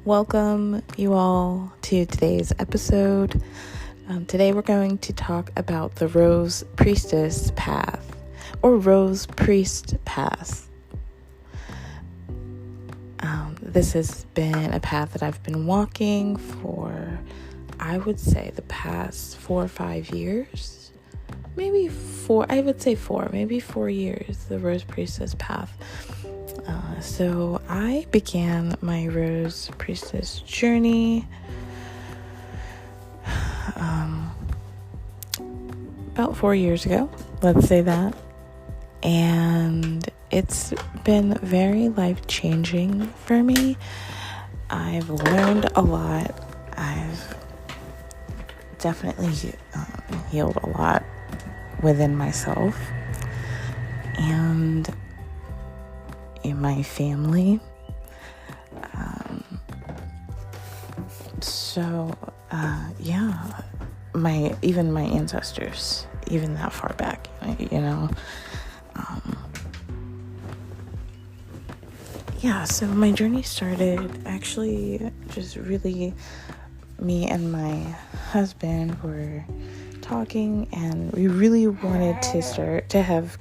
Welcome you all to today's episode. Today we're going to talk about the Rose Priestess Path, or Rose Priest Path. This has been a path that I've been walking for, I would say, the past 4 or 5 years. Maybe 4 years, the Rose Priestess Path. So I began my Rose Priestess journey about 4 years ago, let's say that. And it's been very life-changing for me. I've learned a lot. I've definitely healed a lot within myself and in my family. My ancestors, even that far back, so my journey started actually just really, me and my husband were talking, and we really wanted to start to have,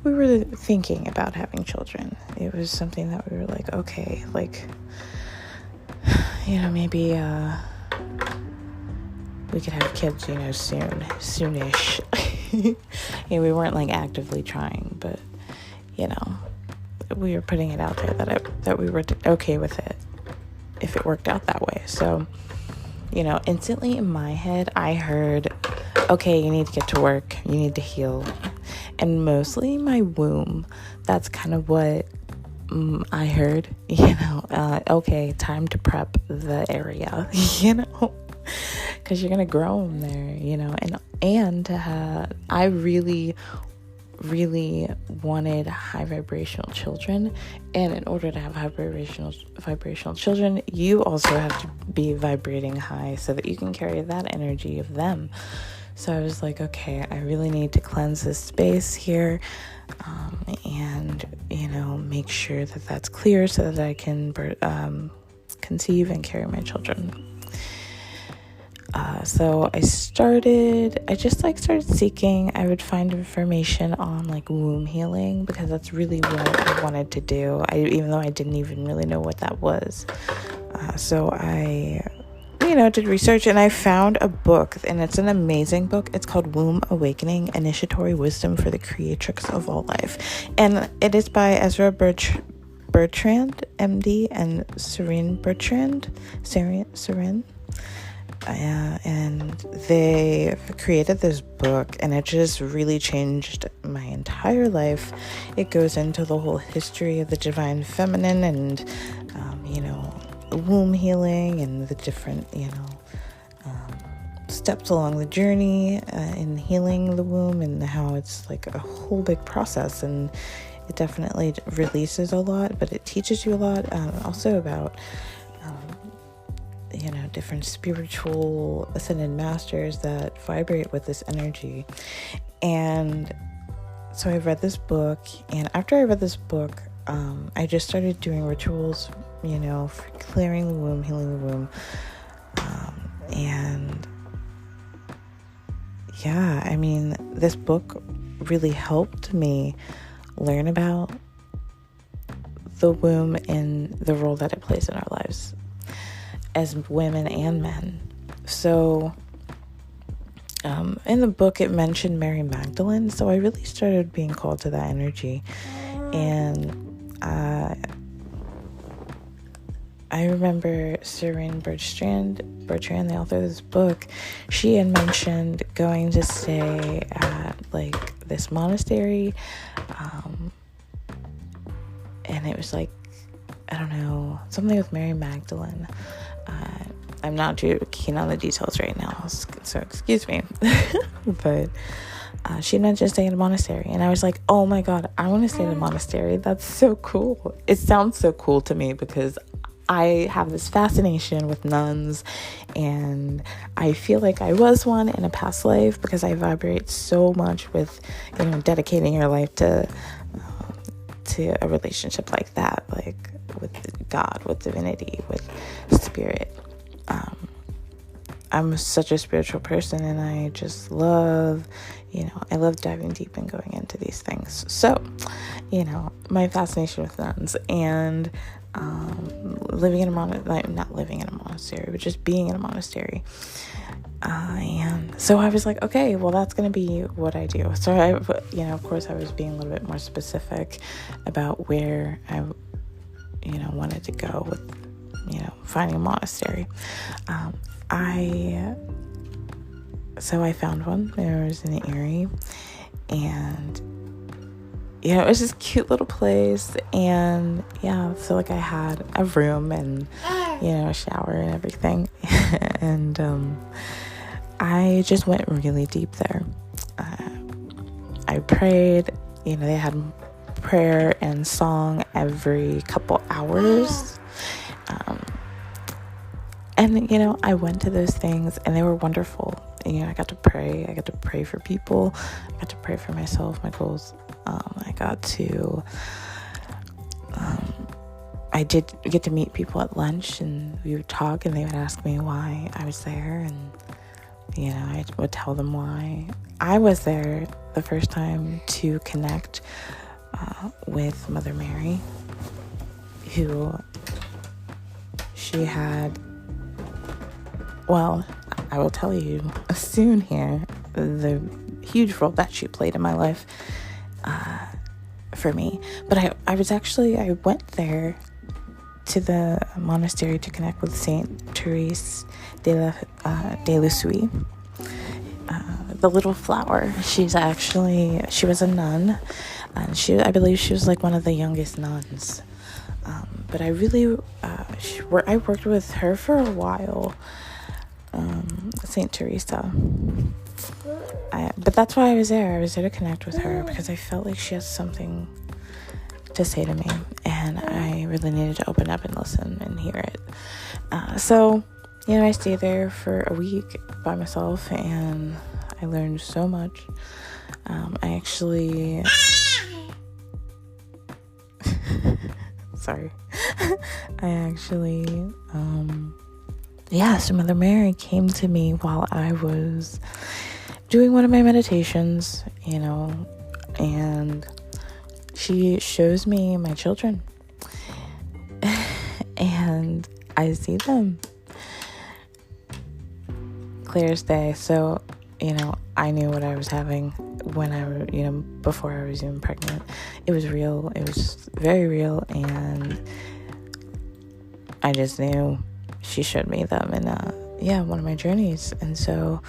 we were thinking about having children. It was something that we were like, okay, maybe we could have kids, soonish. We weren't actively trying, but we were putting it out there that we were okay with it if it worked out that way. So, instantly in my head, I heard, okay, you need to get to work, you need to heal. And mostly my womb, that's kind of what I heard, okay, time to prep the area, because you're going to grow them there, and I really, really wanted high vibrational children. And in order to have high vibrational children, you also have to be vibrating high so that you can carry that energy of them. So I was like, okay, I really need to cleanse this space here, and make sure that that's clear so that I can conceive and carry my children. So I just started seeking. I would find information on womb healing, because that's really what I wanted to do. Even though I didn't even really know what that was. So I did research, and I found a book, and it's an amazing book. It's called Womb Awakening, Initiatory Wisdom for the Creatrix of All Life. And it is by Ezra Bertrand, MD, and Serene Bertrand. And they created this book, and it just really changed my entire life. It goes into the whole history of the divine feminine and, womb healing and the different, steps along the journey in healing the womb, and how it's a whole big process. And it definitely releases a lot, but it teaches you a lot, also about different spiritual ascended masters that vibrate with this energy. And so I read this book, and after I read this book, I just started doing rituals, for clearing the womb, healing the womb. This book really helped me learn about the womb and the role that it plays in our lives as women and men. So in the book it mentioned Mary Magdalene, so I really started being called to that energy. And I remember Serene Bertrand, the author of this book, she had mentioned going to stay at this monastery, and it was I don't know, something with Mary Magdalene. I'm not too keen on the details right now, so excuse me. But she mentioned staying in a monastery, and I was like, oh my god, I want to stay in a monastery. That's so cool. It sounds so cool to me because I have this fascination with nuns, and I feel like I was one in a past life because I vibrate so much with, dedicating your life to to a relationship like that, like with God, with divinity, with spirit. I'm such a spiritual person, and I just love, I love diving deep and going into these things. So, my fascination with nuns and living in a not living in a monastery, but just being in a monastery. And so I was like, okay, well, that's going to be what I do. So of course I was being a little bit more specific about where I, wanted to go with, finding a monastery. So I found one. It was in Erie, and it was this cute little place, and so like I had a room and a shower and everything, and I just went really deep there. I prayed. They had prayer and song every couple hours. And, I went to those things, and they were wonderful. I got to pray. I got to pray for people. I got to pray for myself, my goals. I got to, I did get to meet people at lunch, and we would talk, and they would ask me why I was there. And, I would tell them why I was there the first time to connect with Mother Mary, who she had. Well, I will tell you soon here the huge role that she played in my life for me. But I went there to the monastery to connect with Saint Therese de Lisieux, the little flower. She was a nun, and I believe she was like one of the youngest nuns. But I worked with her for a while. Saint Teresa. But that's why I was there. I was there to connect with her because I felt like she has something to say to me, and I really needed to open up and listen and hear it. So I stayed there for a week by myself, and I learned so much. I actually sorry. So Mother Mary came to me while I was doing one of my meditations, and she shows me my children, and I see them clear as day. So, I knew what I was having when before I was even pregnant. It was real. It was very real, and I just knew. She showed me them in one of my journeys, and so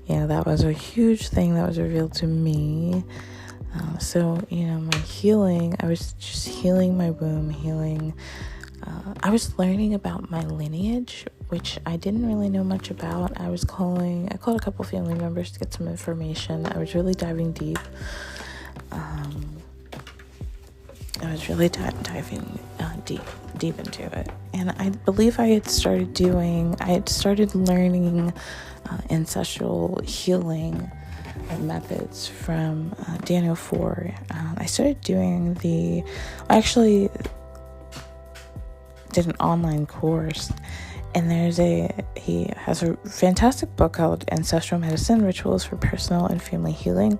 that was a huge thing that was revealed to me. My healing, I was just healing my womb, I was learning about my lineage, which I didn't really know much about. I called a couple family members to get some information. I was really diving deep. I was really diving deep into it. And I believe I had started learning ancestral healing methods from Daniel 4. I started doing I actually did an online course, and he has a fantastic book called Ancestral Medicine, Rituals for Personal and Family Healing.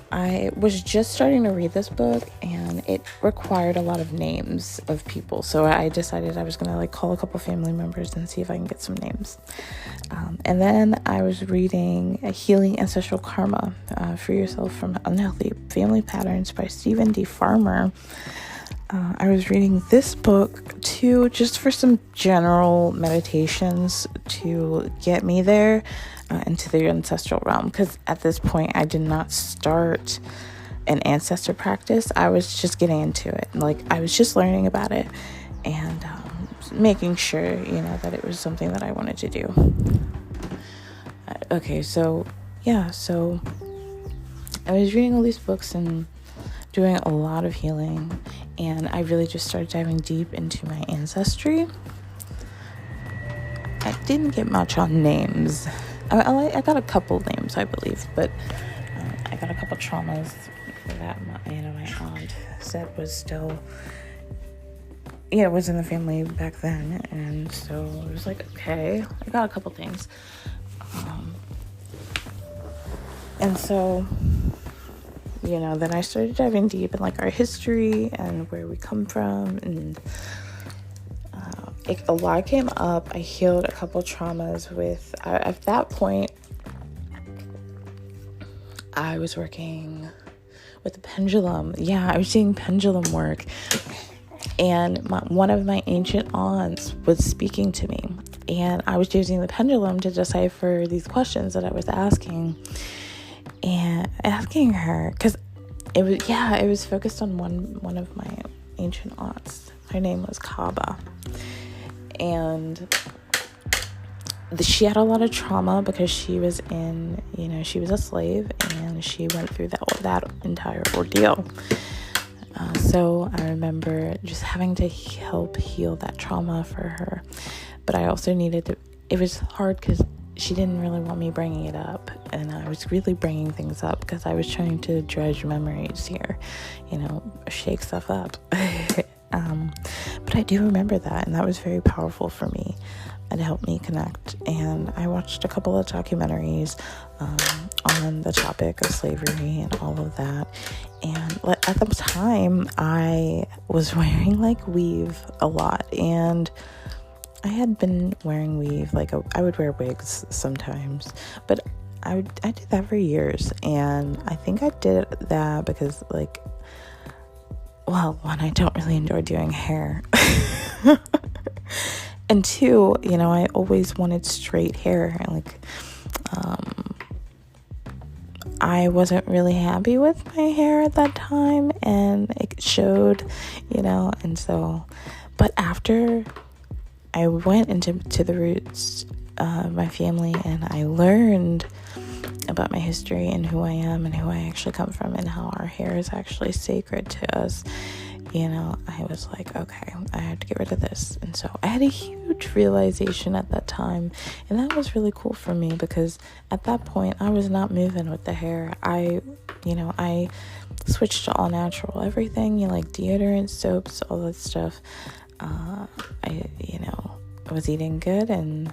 I was just starting to read this book, and it required a lot of names of people. So I decided I was going to call a couple family members and see if I can get some names. And then I was reading Healing Ancestral Karma, Free Yourself from Unhealthy Family Patterns by Stephen D. Farmer. I was reading this book too, just for some general meditations to get me there into the ancestral realm, because at this point I did not start an ancestor practice. I was just getting into it. I was just learning about it and making sure, that it was something that I wanted to do. So I was reading all these books and doing a lot of healing, and I really just started diving deep into my ancestry. I didn't get much on names. I got a couple names, I believe, but I got a couple traumas that my aunt said was still, it was in the family back then. And so it was like, okay, I got a couple things. And so, then I started diving deep in like our history and where we come from, and a lot came up. I healed a couple traumas with, at that point, I was working with the pendulum. Yeah, I was doing pendulum work. And one of my ancient aunts was speaking to me. And I was using the pendulum to decipher these questions that I was asking. And asking her, because it was focused on one of my ancient aunts. Her name was Kaba. And she had a lot of trauma because she was she was a slave, and she went through that entire ordeal. So I remember just having to help heal that trauma for her. But I also it was hard because she didn't really want me bringing it up. And I was really bringing things up because I was trying to dredge memories here, shake stuff up. But I do remember that, and that was very powerful for me. It helped me connect. And I watched a couple of documentaries on the topic of slavery and all of that. And at the time, I was wearing like weave a lot, and I had been wearing weave. I would wear wigs sometimes, but I did that for years. And I think I did that because one, I don't really enjoy doing hair. And two, I always wanted straight hair. I wasn't really happy with my hair at that time, and it showed, and so, but after I went into the roots of my family, and I learned about my history and who I am and who I actually come from, and how our hair is actually sacred to us, I was like, okay, I had to get rid of this. And so I had a huge realization at that time, and that was really cool for me, because at that point I was not moving with the hair. I switched to all natural, everything, like deodorant, soaps, all that stuff. I was eating good, and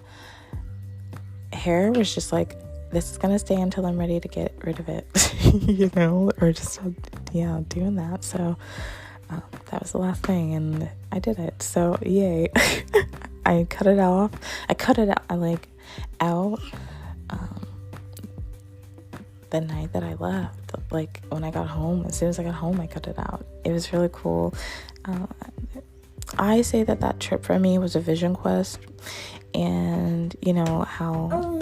hair was just like, this is gonna stay until I'm ready to get rid of it, or just doing that. So that was the last thing, and I did it. So yay. I cut it off. Out the night that I left. When I got home, as soon as I got home, I cut it out. It was really cool. I say that trip for me was a vision quest, and how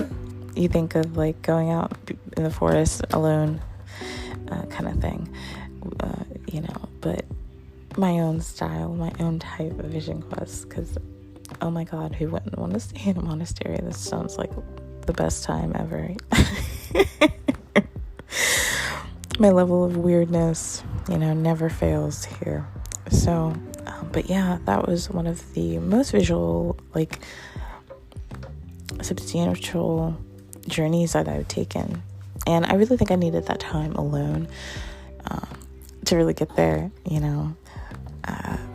you think of going out in the forest alone, kind of thing, but my own style, my own type of vision quest, because oh my god, who wouldn't want to stay in a monastery? This sounds like the best time ever. My level of weirdness, never fails here. So but yeah, that was one of the most visual, substantial journeys that I've taken, and I really think I needed that time alone to really get there,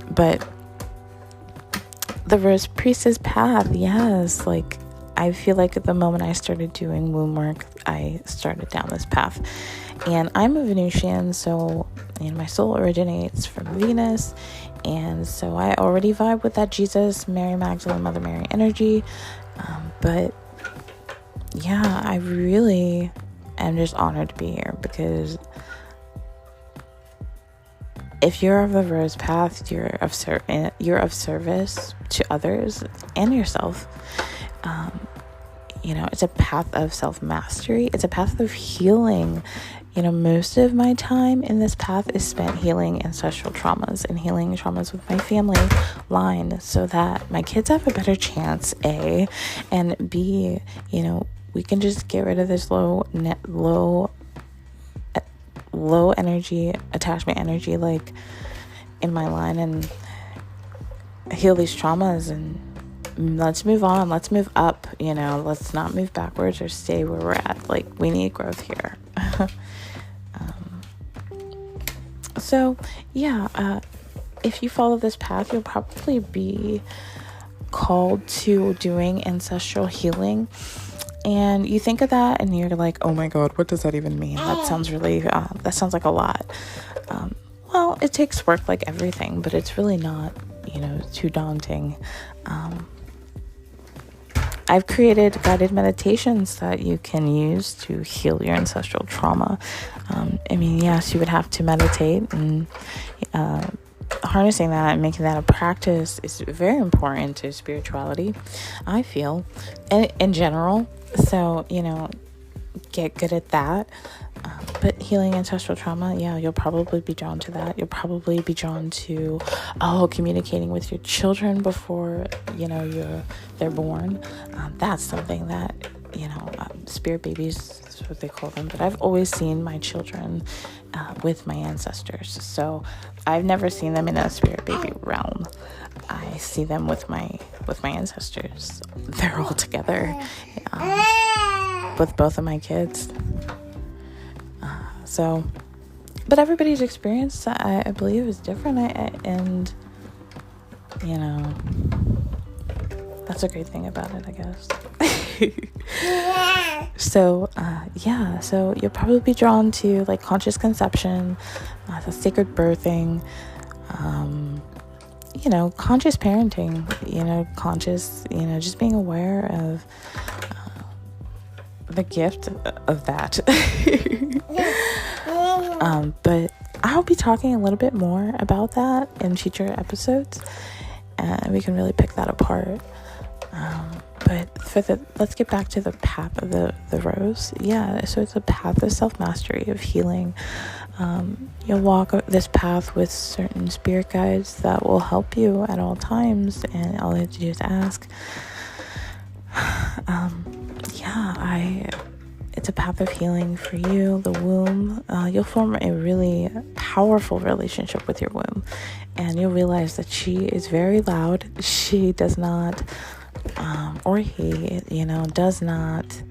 but the Rose Priestess Path, yes, I feel like at the moment I started doing womb work, I started down this path. And I'm a Venusian, so my soul originates from Venus, and so I already vibe with that Jesus, Mary Magdalene, Mother Mary energy. But yeah, I really am just honored to be here, because if you're of the Rose Path, you're of service to others and yourself. It's a path of self-mastery. It's a path of healing. Most of my time in this path is spent healing ancestral traumas and healing traumas with my family line, so that my kids have a better chance, A, and B, we can just get rid of this low energy, attachment energy, in my line, and heal these traumas, and let's move on, let's move up, let's not move backwards or stay where we're at. We need growth here. So yeah, if you follow this path, you'll probably be called to doing ancestral healing. And you think of that and you're like, oh my God, what does that even mean? That sounds like a lot. Well, it takes work like everything, but it's really not, too daunting. I've created guided meditations that you can use to heal your ancestral trauma. Yes, you would have to meditate, and harnessing that and making that a practice is very important to spirituality, I feel, and in general. So, get good at that. But healing ancestral trauma, you'll probably be drawn to that. You'll probably be drawn to communicating with your children before they're born. That's something that spirit babies is what they call them. But I've always seen my children with my ancestors. So I've never seen them in a spirit baby realm. I see them with my ancestors. They're all together with both of my kids. But everybody's experience, I believe, is different. And that's a great thing about it, I guess. So you'll probably be drawn to like conscious conception, the sacred birthing, conscious parenting, conscious, just being aware of the gift of that. But I'll be talking a little bit more about that in future episodes, and we can really pick that apart. But let's get back to the path of the rose. So it's a path of self-mastery, of healing. You'll walk this path with certain spirit guides that will help you at all times, and all you have to do is ask. It's a path of healing for you, the womb. You'll form a really powerful relationship with your womb, and you'll realize that she is very loud. She does not, or he, does not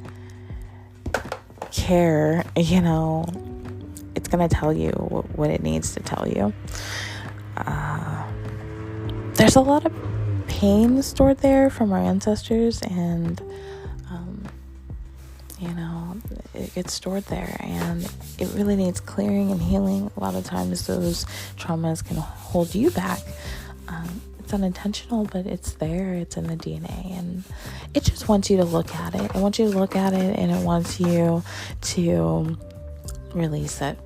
care. It's going to tell you what it needs to tell you. There's a lot of pain stored there from our ancestors, and it gets stored there, and it really needs clearing and healing. A lot of times those traumas can hold you back. It's unintentional, but it's there. It's in the DNA, and it just wants you to look at it. It wants you to look at it, and it wants you to release it.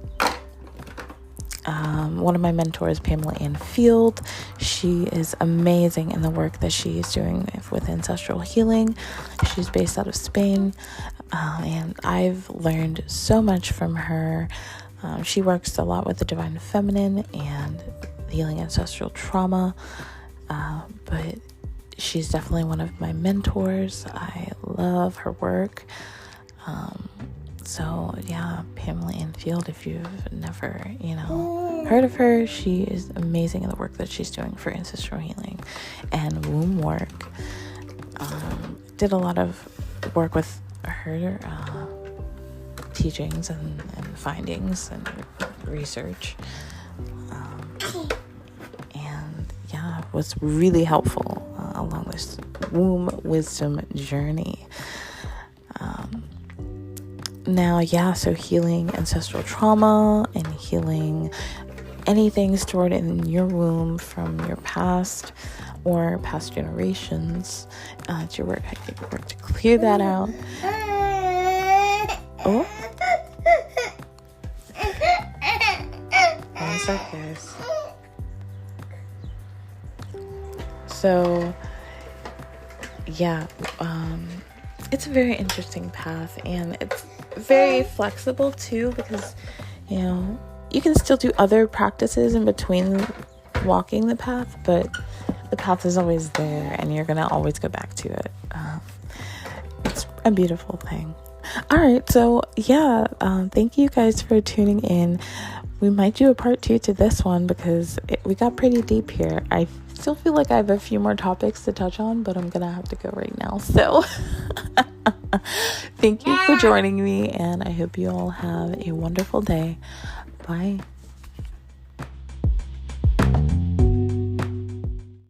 One of my mentors, Pamela Ann Field, she is amazing in the work that she is doing with ancestral healing. She's based out of Spain, and I've learned so much from her. She works a lot with the divine feminine and healing ancestral trauma, but she's definitely one of my mentors. I love her work. Pamela Ann Field, if you've never, heard of her, she is amazing in the work that she's doing for ancestral healing and womb work. Did a lot of work with her teachings and findings and research. Was really helpful along this womb wisdom journey. So healing ancestral trauma and healing anything stored in your womb from your past or past generations. It's your work to clear that out. Oh. One sec, guys. So, it's a very interesting path, and it's very flexible too, because you can still do other practices in between walking the path, but the path is always there, and you're gonna always go back to it. It's a beautiful thing. All right, so thank you guys for tuning in. We might do a part 2 to this one because we got pretty deep here. I still feel like I have a few more topics to touch on, but I'm gonna have to go right now. So thank you for joining me, and I hope you all have a wonderful day. Bye.